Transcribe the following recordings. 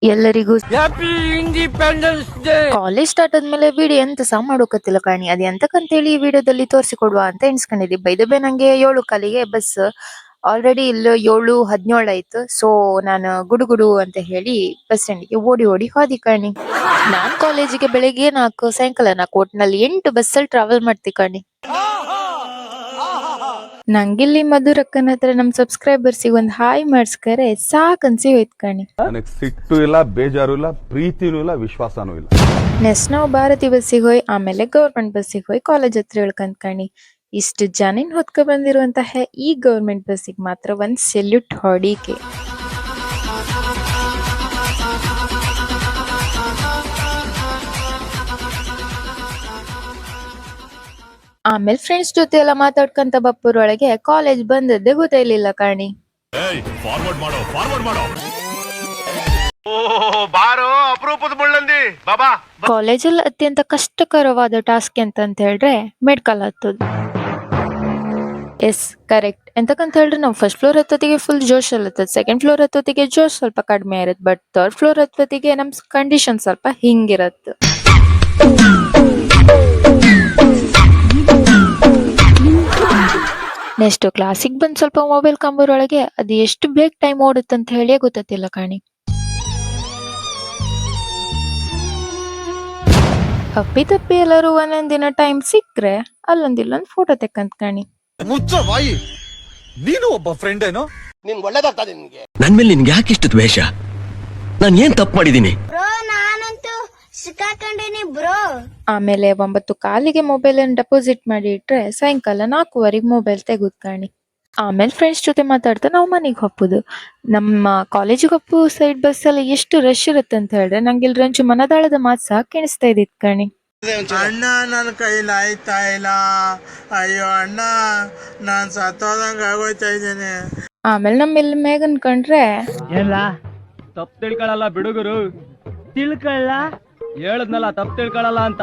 ಎಲ್ಲರಿಗೂ happy independence day. College start ಆದ್ಮೇಲೆ video ಎಂತ ಸಹ ಮಾಡೋಕತ್ತಿಲ್ಲ ಕಾಣಿ. ಅದ್ ಎಂತಕ್ಕಂತೇಳಿ ಈ ವಿಡಿಯೋದಲ್ಲಿ ತೋರಿಸಿಕೊಡುವ ಅಂತ ಎಣಿಸ್ಕೊಂಡಿದ್ದೆ. ಬೈದಬೆ ನಂಗೆ 7 ಕಾಲಿಗೆ ಬಸ್. ಆಲ್ರೆಡಿ ಇಲ್ಲಿ 7:17 ಆಯ್ತು. ಸೊ ನಾನು ಗುಡುಗುಡು ಅಂತ ಹೇಳಿ ಬಸ್ ಸ್ಟ್ಯಾಂಡಿಗೆ ಓಡಿ ಓಡಿ ಹೋದಿ ಕಾಣಿ. ನಾನ್ ಕಾಲೇಜಿಗೆ ಬೆಳಿಗ್ಗೆ 4, ಸಾಯಂಕಾಲ 4, ಒಟ್ನಲ್ಲಿ 8 ಬಸ್ಸಲ್ಲಿ ಟ್ರಾವೆಲ್ ಮಾಡ್ತಿ ಕಾಣಿ. ನಂಗಿಲ್ಲಿ ಮಧುರಕ್ಕನ ಹತ್ರ ನಮ್ ಸಬ್ಸ್ಕ್ರೈಬರ್ಸಿಗೆ ಒಂದ್ ಹಾಯ್ ಮಾಡ್ಸ್ಕರೆ ಸಾಕನ್ಸಿ ಹೋಯ್ತು ಕಾಣಿ. ನನಗೆ ಸಿಟ್ಟು ಇಲ್ಲ, ಬೇಜಾರು ಇಲ್ಲ, ಪ್ರೀತಿನೂ ಇಲ್ಲ, ವಿಶ್ವಾಸನೂ ಇಲ್ಲ. ನೆಕ್ಸ್ಟ್ ನಾವು ಭಾರತಿ ಬಸ್ಸಿಗೆ ಹೋಯ್ ಆಮೇಲೆ ಗೌರ್ಮೆಂಟ್ ಬಸ್ಸಿಗೆ ಹೋಯ್ ಕಾಲೇಜ್ ಹತ್ರ ಇಳ್ಕಂದ್ ಕಾಣಿ. ಇಷ್ಟು ಜನಿನ್ ಹೊತ್ಕೊ ಬಂದಿರುವಂತಹ ಈ ಗೌರ್ಮೆಂಟ್ ಬಸ್ಸಿಗೆ ಮಾತ್ರ ಒಂದ್ ಸೆಲ್ಯೂಟ್ ಹೊಡಿಕೆ. ಆಮೇಲೆ ಫ್ರೆಂಡ್ಸ್ ಜೊತೆ ಎಲ್ಲ ಮಾತಾಡ್ಕಂತ ಬಪ್ಪರೊಳಗೆ ಕಾಲೇಜ್ ಬಂದದ್ದೇ ಗೊತ್ತಾಯ್ಲಿಲ್ಲ ಕಾಣಿ. ಕಾಲೇಜಲ್ಲಿ ಅತ್ಯಂತ ಕಷ್ಟಕರವಾದ ಟಾಸ್ಕ್ ಎಂತಂತ ಹೇಳಿದ್ರೆ ಮೆಡಿಕಲ್ ಹತ್ತದು. Yes correct. ಎಂತಕ್ಕಂತ ಹೇಳಿದ್ರೆ ನಾವು ಫಸ್ಟ್ ಫ್ಲೋರ್ ಹತ್ತೋತಿಗೆ ಫುಲ್ ಜೋಶ್ ಹತ್ತದ, ಸೆಕೆಂಡ್ ಫ್ಲೋರ್ ಹತ್ತೋತಿಗೆ ಜೋಶ್ ಸ್ವಲ್ಪ ಕಡಿಮೆ ಇರತ್ತೆ, ಬಟ್ ಥರ್ಡ್ ಫ್ಲೋರ್ ಹತ್ತೋತಿಗೆ ನಮ್ ಕಂಡೀಷನ್ ಸ್ವಲ್ಪ ಹಿಂಗಿರತ್ತೆ. ನೆಕ್ಸ್ಟ್ ಕ್ಲಾಸಿಗೆ ಬಂದ್ ಸ್ವಲ್ಪ ಮೊಬೈಲ್ ಕಂಬರೊಳಗೆ ಅದು ಎಷ್ಟು ಬೇಗ ಟೈಮ್ ಓಡುತ್ತಂತ ಹೇಳಿ ಗೊತ್ತಿಲ್ಲ ಕಾಣಿ. ಅಪ್ಪಿ ತಪ್ಪಿ ಎಲ್ಲರೂ ಒಂದೊಂದಿನ ಟೈಮ್ ಸಿಕ್ಕ್ರೆ ಅಲ್ಲೊಂದಿಲ್ಲೊಂದ್ ಫೋಟೋ ತೆಕ್ಕಂತ ಕಾಣಿ. ನೀನು ಒಬ್ಬ ಫ್ರೆಂಡ್ ಏನೋ, ನಿನ್ ಒಳ್ಳೇದಾಗ್ತದೆ ನಿನ್ಗೆ. ನನ್ ಮೇಲೆ ನಿನ್ಗೆ ಯಾಕೆ ಇಷ್ಟು ದ್ವೇಷ? ನಾನ್ ಏನ್ ತಪ್ಪು ಮಾಡಿದೀನಿ? ನಾನಂತೂ ಸಿಕ್ಕಾಕೊಂಡಿನಿ ಬ್ರೋ. ಆಮೇಲೆ 9 ಕಾಲಿಗೆ ಮೊಬೈಲ್ ಅನ್ನು ಡೆಪಾಸಿಟ್ ಮಾಡಿ ಇಟ್ರೆ ಸಾಯಂಕಾಲ 4ವರೆಗೆ ಮೊಬೈಲ್ ತೆಗುದ್ ಕಾಣಿ. ಆಮೇಲೆ ಫ್ರೆಂಡ್ಸ್ ಜೊತೆ ಮಾತಾಡ್ತಾ ನಾವು ಮನೆಗೆ ಹೋಗ್ಬೋದು. ನಮ್ಮ ಕಾಲೇಜಿಗೆ ಹೋಗೋ ಸೈಡ್ ಬಸ್ ಅಲ್ಲಿ ಎಷ್ಟು ರಶ್ ಇರುತ್ತೆ ಅಂತ ಹೇಳಿದ್ರೆ ನಂಗೆ ಇಲ್ಲಿ ರಂಚು ಮನದಾಳದ ಮಾತು ಸಹ ಕೇಳಿಸ್ತಾ ಇದ್ದಿತ್ ಕಾಣಿ. ಅಣ್ಣ ನನ್ನ ಕೈಲಿ ಆಯ್ತಾ ಇಲ್ಲ, ಅಯ್ಯೋ ಅಣ್ಣ ನಾನ್ ಸತ್ತೋದಂಗ ಆಗೋಯ್ತಾ ಇದ್ದೇನೆ. ಆಮೇಲೆ ನಮ್ಮೆಲ್ಲ ಮೇಘನ್ ಕಂಡ್ರೆ ಎಲ್ಲ ತಪ್ಪು ತಿಳ್ಕೊಳಲ್ಲ ಬಿಡುಗರು, ತಿಳ್ಕೊಳ್ಳ ಹೇಳದ್ನಲ್ಲ ತಪ್ಪು ತಿಳ್ಕೊಳಲ್ಲ ಅಂತ.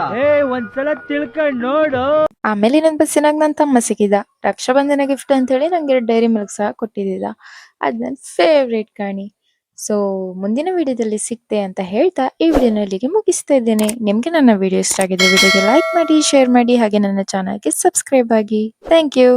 ಒಂದ್ಸಲ ತಿಳ್ಕೊಂಡ್ ನೋಡು. ಆಮೇಲೆ ಇನ್ನೊಂದ್ ಬಸ್ಸಿನಾಗ ನನ್ನ ತಮ್ಮ ಸಿಕ್ಕಿದ. ರಕ್ಷಾಬಂಧನ ಗಿಫ್ಟ್ ಅಂತ ಹೇಳಿ ನಂಗೆ ಡೈರಿ ಮಿಲ್ಕ್ ಸಹ ಕೊಟ್ಟಿದ್ದ. ಅದ್ ನನ್ ಫೇವ್ರೇಟ್ ಕಾಣಿ. ಸೊ ಮುಂದಿನ ವಿಡಿಯೋದಲ್ಲಿ ಸಿಗ್ತೆ ಅಂತ ಹೇಳ್ತಾ ಈ ವಿಡಿಯೋನ ಇಲ್ಲಿಗೆ ಮುಗಿಸ್ತಾ ಇದ್ದೇನೆ. ನಿಮ್ಗೆ ನನ್ನ ವಿಡಿಯೋ ಇಷ್ಟ ಆಗಿದೆ, ವಿಡಿಯೋಗೆ ಲೈಕ್ ಮಾಡಿ, ಶೇರ್ ಮಾಡಿ, ಹಾಗೆ ನನ್ನ ಚಾನಲ್ಗೆ ಸಬ್ಸ್ಕ್ರೈಬ್ ಆಗಿ. Thank you.